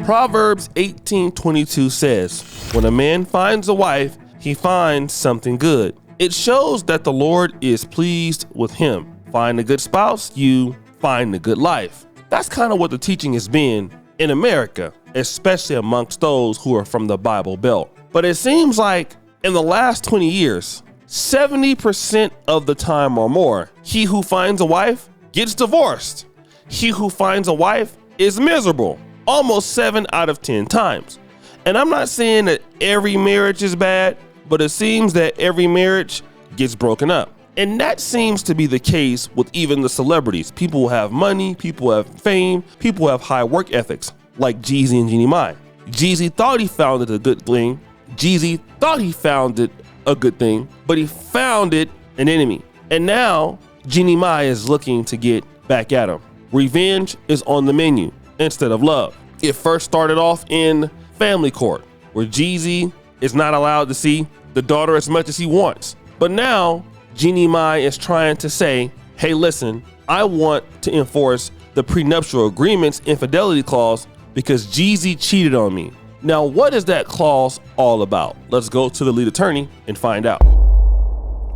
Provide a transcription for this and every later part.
Proverbs 18:22 says, when a man finds a wife, he finds something good. It shows that the Lord is pleased with him. Find a good spouse, you find a good life. That's kind of what the teaching has been in America, especially amongst those who are from the Bible Belt. But it seems like in the last 20 years, 70% of the time or more, he who finds a wife gets divorced. He who finds a wife is miserable, almost 7 out of 10 times. And I'm not saying that every marriage is bad, but it seems that every marriage gets broken up. And that seems to be the case with even the celebrities. People who have money, people who have fame, people who have high work ethics, like Jeezy and Jeannie Mai. Jeezy thought he found it a good thing. Jeezy thought he found it a good thing, but he found it an enemy. And now Jeannie Mai is looking to get back at him. Revenge is on the menu instead of love. It first started off in family court, where Jeezy is not allowed to see the daughter as much as he wants. But now Jeannie Mai is trying to say, hey, listen, I want to enforce the prenuptial agreement's infidelity clause because Jeezy cheated on me. Now, what is that clause all about? Let's go to the lead attorney and find out.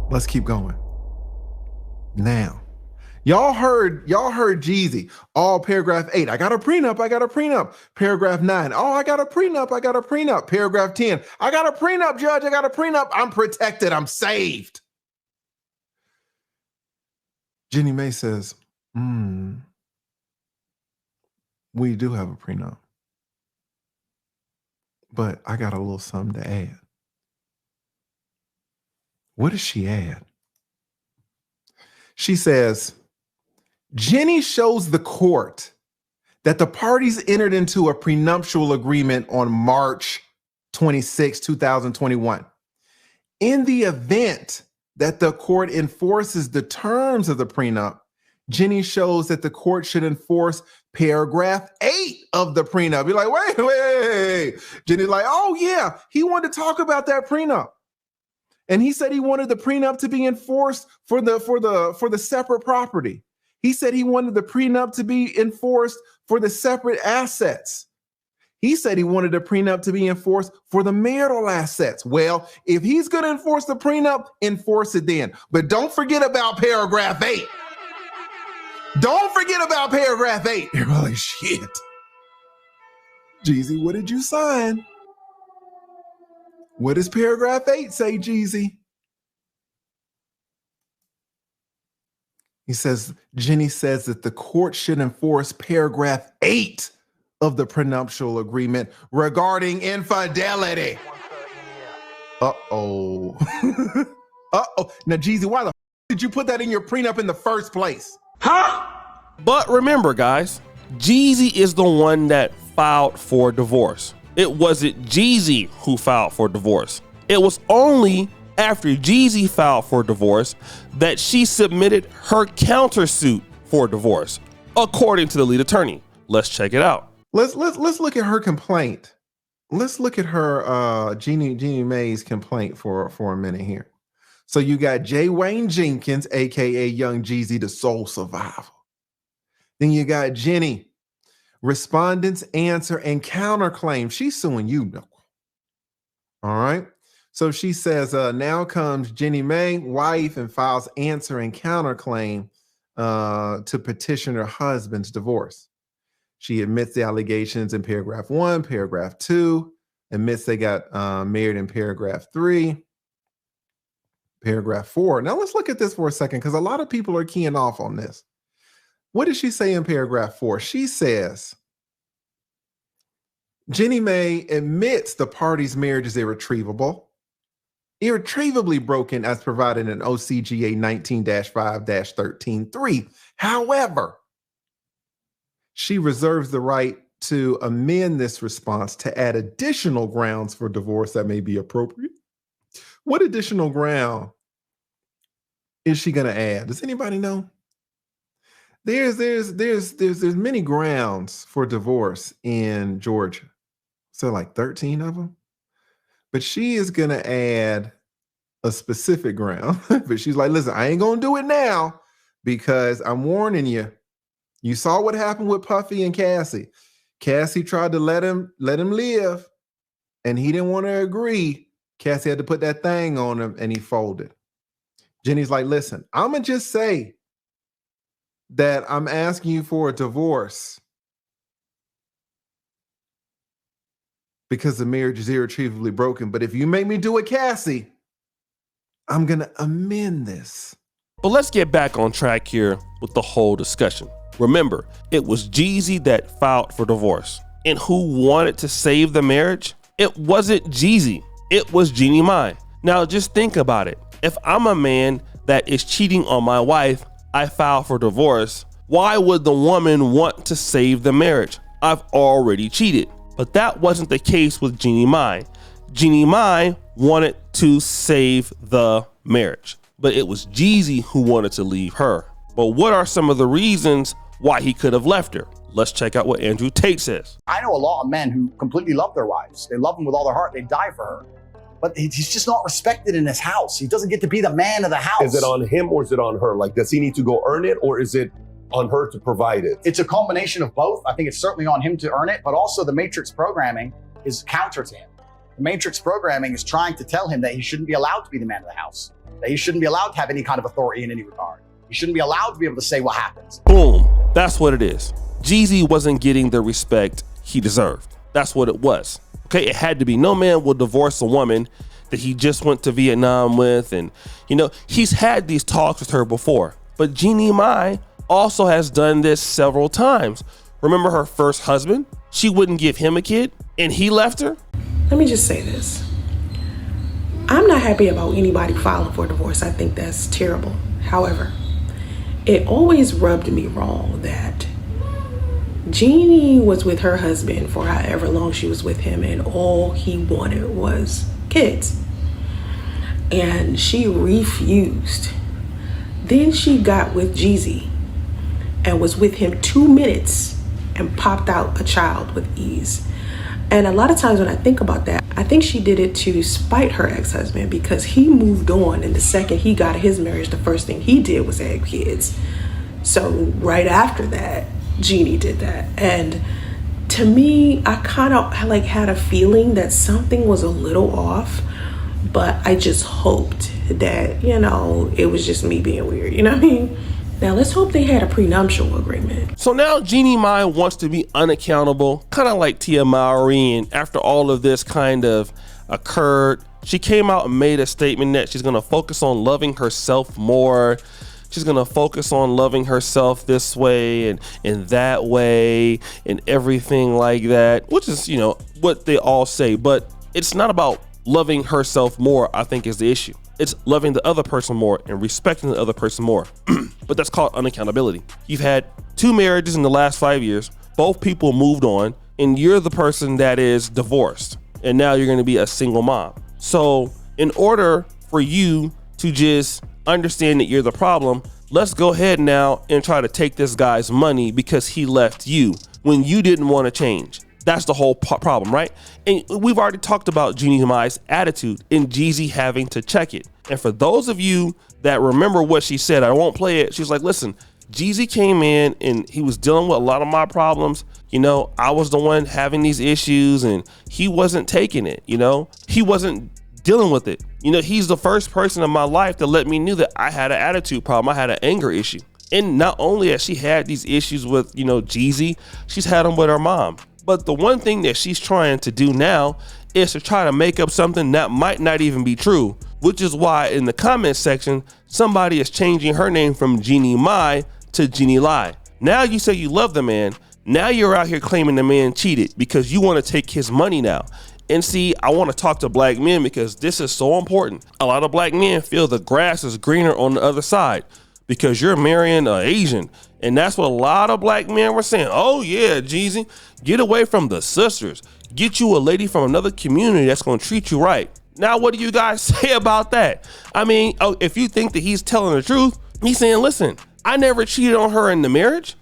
Let's keep going. Now, y'all heard Jeezy. All paragraph 8. I got a prenup. Paragraph 9. Oh, I got a prenup. Paragraph 10. I got a prenup, judge. I got a prenup. I'm protected. I'm saved. Jeannie Mai says, we do have a prenup. But I got a little something to add. What does she add? She says, Jenny shows the court that the parties entered into a prenuptial agreement on March 26, 2021. In the event that the court enforces the terms of the prenup, Jenny shows that the court should enforce paragraph 8 of the prenup. You're like, wait. Jenny's like, oh yeah, he wanted to talk about that prenup. And he said he wanted the prenup to be enforced for the separate property. He said he wanted the prenup to be enforced for the separate assets. He said he wanted the prenup to be enforced for the marital assets. Well, if he's going to enforce the prenup, enforce it then. But don't forget about paragraph 8. Don't forget about paragraph 8. You're like, shit. Jeezy, what did you sign? What does paragraph 8 say, Jeezy? He says, Jenny says that the court should enforce paragraph 8 of the prenuptial agreement regarding infidelity. Uh-oh. Uh-oh. Now, Jeezy, why the f did you put that in your prenup in the first place? Huh? But remember, guys, Jeezy is the one that filed for divorce. It wasn't Jeezy who filed for divorce. It was only after Jeezy filed for divorce that she submitted her countersuit for divorce, according to the lead attorney. Let's check it out. Let's look at her complaint. Let's look at her Jeannie Mai's complaint for a minute here. So you got J. Wayne Jenkins, aka Young Jeezy, the sole survivor. Then you got Jenny, respondents answer and counterclaim. She's suing you, no. All right. So she says, now comes Jeannie Mai, wife, and files answer and counterclaim to petition her husband's divorce. She admits the allegations in paragraph 1, paragraph 2, admits they got married in paragraph 3, paragraph 4. Now let's look at this for a second, because a lot of people are keying off on this. What does she say in paragraph 4? She says, Jeannie Mai admits the parties' marriage is irretrievably broken as provided in OCGA 19-5-13-3. However, she reserves the right to amend this response to add additional grounds for divorce that may be appropriate. What additional ground is she going to add? Does anybody know? There's many grounds for divorce in Georgia. So like 13 of them. But she is going to add a specific ground. But she's like, listen, I ain't going to do it now because I'm warning you. You saw what happened with Puffy and Cassie. Cassie tried to let him live, and he didn't want to agree. Cassie had to put that thing on him, and he folded. Jeannie's like, listen, I'm going to just say that I'm asking you for a divorce because the marriage is irretrievably broken. But if you make me do it, Cassie, I'm going to amend this. But let's get back on track here with the whole discussion. Remember, it was Jeezy that filed for divorce. And who wanted to save the marriage? It wasn't Jeezy. It was Jeannie Mai. Now just think about it. If I'm a man that is cheating on my wife, I file for divorce. Why would the woman want to save the marriage? I've already cheated. But that wasn't the case with Jeannie Mai. Jeannie Mai wanted to save the marriage, but it was Jeezy who wanted to leave her. But what are some of the reasons why he could have left her? Let's check out what Andrew Tate says. I know a lot of men who completely love their wives. They love them with all their heart. They die for her. But he's just not respected in his house. He doesn't get to be the man of the house. Is it on him or is it on her? Like, does he need to go earn it or is it on her to provide it? It's a combination of both. I think it's certainly on him to earn it, but also the matrix programming is counter to him. The matrix programming is trying to tell him that he shouldn't be allowed to be the man of the house, that he shouldn't be allowed to have any kind of authority in any regard. He shouldn't be allowed to be able to say what happens. Boom. That's what it is. Jeezy wasn't getting the respect he deserved. That's what it was. Okay, it had to be. No man will divorce a woman that he just went to Vietnam with. And, you know, he's had these talks with her before. But Jeannie Mai also has done this several times. Remember her first husband? She wouldn't give him a kid and he left her. Let me just say this. I'm not happy about anybody filing for divorce. I think that's terrible. However, it always rubbed me wrong that Jeannie was with her husband for however long she was with him, and all he wanted was kids. And she refused. Then she got with Jeezy and was with him 2 minutes and popped out a child with ease. And a lot of times when I think about that, I think she did it to spite her ex-husband because he moved on, and the second he got his marriage, the first thing he did was have kids. So right after that, Jeannie did that. And to me, I kind of had a feeling that something was a little off, but I just hoped that, it was just me being weird, you know what I mean? Now let's hope they had a prenuptial agreement. So now Jeannie Mai wants to be unaccountable, kind of like Tia Mowry. And after all of this kind of occurred, she came out and made a statement that she's going to focus on loving herself more. She's going to focus on loving herself this way and that way and everything like that, which is, what they all say. But it's not about loving herself more, I think, is the issue. It's loving the other person more and respecting the other person more. But that's called unaccountability. You've had 2 marriages in the last 5 years. Both people moved on, and you're the person that is divorced. And now you're going to be a single mom. So in order for you to just understand that you're the problem, let's go ahead now and try to take this guy's money because he left you when you didn't want to change. That's the whole problem, right? And we've already talked about Jeannie Mai's attitude and Jeezy having to check it. And for those of you that remember what she said, I won't play it. She's like, listen, Jeezy came in and he was dealing with a lot of my problems. I was the one having these issues and he wasn't taking it. He wasn't dealing with it. He's the first person in my life that let me know that I had an attitude problem. I had an anger issue. And not only has she had these issues with, Jeezy, she's had them with her mom. But the one thing that she's trying to do now is to try to make up something that might not even be true, which is why in the comment section, somebody is changing her name from Jeannie Mai to Jeannie Lai. Now you say you love the man. Now you're out here claiming the man cheated because you want to take his money now. And see, I want to talk to black men because this is so important. A lot of black men feel the grass is greener on the other side because you're marrying an Asian. And that's what a lot of black men were saying. Oh yeah, Jeezy, get away from the sisters. Get you a lady from another community that's going to treat you right. Now, what do you guys say about that? I mean, if you think that he's telling the truth, he's saying, listen, I never cheated on her in the marriage.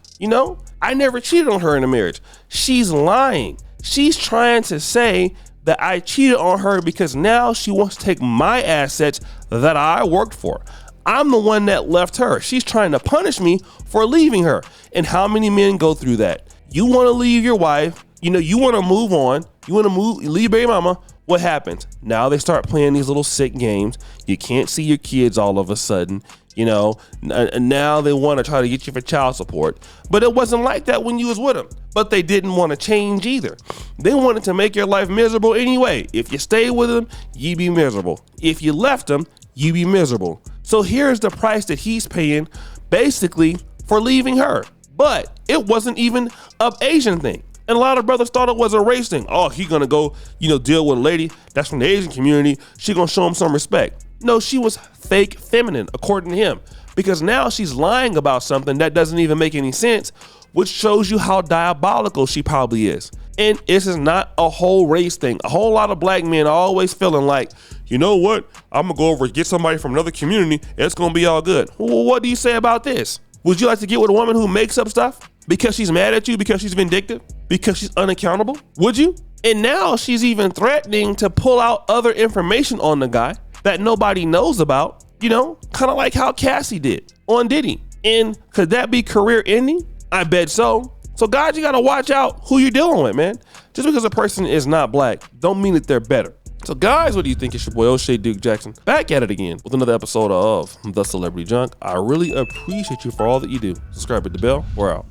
I never cheated on her in the marriage. She's lying. She's trying to say that I cheated on her because now she wants to take my assets that I worked for. I'm the one that left her. She's trying to punish me for leaving her. And how many men go through that? You want to leave your wife. you want to move on. You want to leave your baby mama. What happens? Now they start playing these little sick games. You can't see your kids all of a sudden. And now they want to try to get you for child support. But it wasn't like that when you was with them. But they didn't want to change either. They wanted to make your life miserable anyway. If you stay with them, you be miserable. If you left them, you be miserable. So here's the price that he's paying basically for leaving her. But it wasn't even an Asian thing. And a lot of brothers thought it was a race thing. Oh, he gonna go, deal with a lady that's from the Asian community. She gonna show him some respect. No, she was fake feminine, according to him, because now she's lying about something that doesn't even make any sense, which shows you how diabolical she probably is. And this is not a whole race thing. A whole lot of black men are always feeling like, you know what? I'm gonna go over and get somebody from another community and it's gonna be all good. Well, what do you say about this? Would you like to get with a woman who makes up stuff because she's mad at you, because she's vindictive, because she's unaccountable? Would you? And now she's even threatening to pull out other information on the guy that nobody knows about, kind of like how Cassie did on Diddy. And could that be career ending? I bet so. So guys, you gotta watch out who you're dealing with, man. Just because a person is not black, don't mean that they're better. So guys, what do you think? It's your boy O'Shea Duke Jackson, back at it again with another episode of The Celebrity Junk. I really appreciate you for all that you do. Subscribe, hit the bell. We're out.